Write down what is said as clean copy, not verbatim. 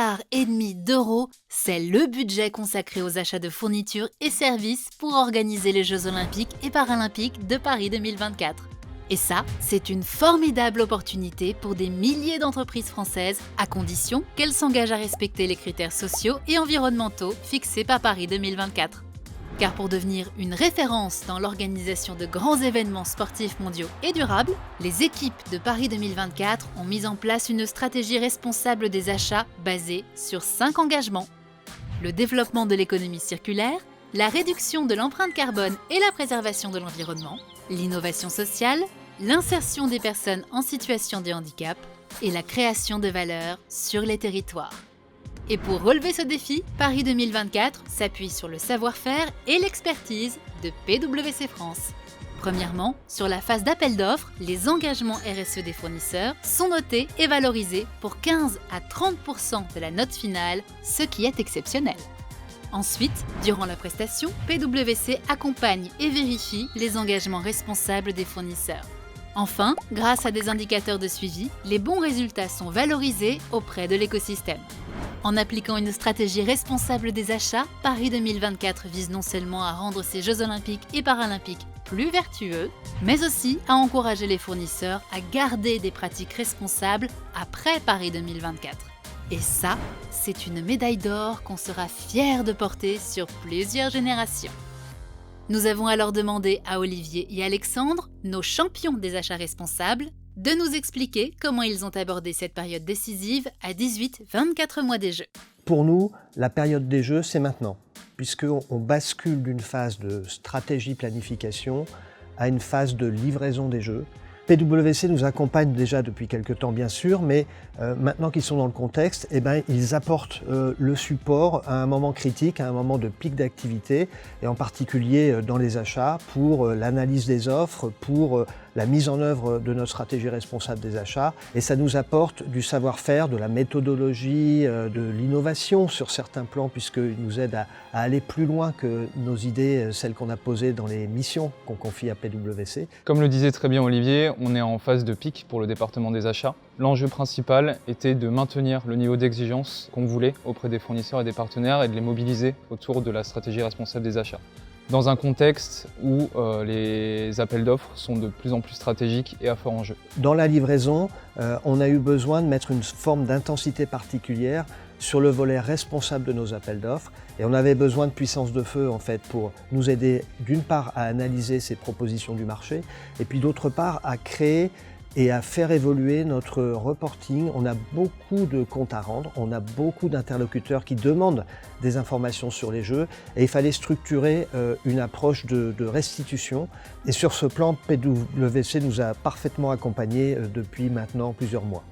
milliard c'est le budget consacré aux achats de fournitures et services pour organiser les Jeux Olympiques et Paralympiques de Paris 2024. Et ça, c'est une formidable opportunité pour des milliers d'entreprises françaises, à condition qu'elles s'engagent à respecter les critères sociaux et environnementaux fixés par Paris 2024. Car pour devenir une référence dans l'organisation de grands événements sportifs mondiaux et durables, les équipes de Paris 2024 ont mis en place une stratégie responsable des achats basée sur 5 engagements. Le développement de l'économie circulaire, la réduction de l'empreinte carbone et la préservation de l'environnement, l'innovation sociale, l'insertion des personnes en situation de handicap et la création de valeur sur les territoires. Et pour relever ce défi, Paris 2024 s'appuie sur le savoir-faire et l'expertise de PwC France. Premièrement, sur la phase d'appel d'offres, les engagements RSE des fournisseurs sont notés et valorisés pour 15 à 30% de la note finale, ce qui est exceptionnel. Ensuite, durant la prestation, PwC accompagne et vérifie les engagements responsables des fournisseurs. Enfin, grâce à des indicateurs de suivi, les bons résultats sont valorisés auprès de l'écosystème. En appliquant une stratégie responsable des achats, Paris 2024 vise non seulement à rendre ces Jeux Olympiques et Paralympiques plus vertueux, mais aussi à encourager les fournisseurs à garder des pratiques responsables après Paris 2024. Et ça, c'est une médaille d'or qu'on sera fiers de porter sur plusieurs générations. Nous avons alors demandé à Olivier et Alexandre, nos champions des achats responsables, de nous expliquer comment ils ont abordé cette période décisive à 18-24 mois des Jeux. Pour nous, la période des Jeux, c'est maintenant, puisqu'on bascule d'une phase de stratégie-planification à une phase de livraison des Jeux. PwC nous accompagne déjà depuis quelques temps, bien sûr, mais maintenant qu'ils sont dans le contexte, ils apportent le support à un moment critique, à un moment de pic d'activité, et en particulier dans les achats, pour l'analyse des offres, pour la mise en œuvre de notre stratégie responsable des achats. Et ça nous apporte du savoir-faire, de la méthodologie, de l'innovation sur certains plans, puisqu'ils nous aident à aller plus loin que nos idées, celles qu'on a posées dans les missions qu'on confie à PwC. Comme le disait très bien Olivier, on est en phase de pic pour le département des achats. L'enjeu principal était de maintenir le niveau d'exigence qu'on voulait auprès des fournisseurs et des partenaires et de les mobiliser autour de la stratégie responsable des achats. Dans un contexte où les appels d'offres sont de plus en plus stratégiques et à fort enjeu. Dans la livraison, on a eu besoin de mettre une forme d'intensité particulière sur le volet responsable de nos appels d'offres, et on avait besoin de puissance de feu en fait pour nous aider d'une part à analyser ces propositions du marché, et puis d'autre part à créer et à faire évoluer notre reporting. On a beaucoup de comptes à rendre, on a beaucoup d'interlocuteurs qui demandent des informations sur les jeux, et il fallait structurer une approche de restitution. Et sur ce plan, PwC nous a parfaitement accompagnés depuis maintenant plusieurs mois.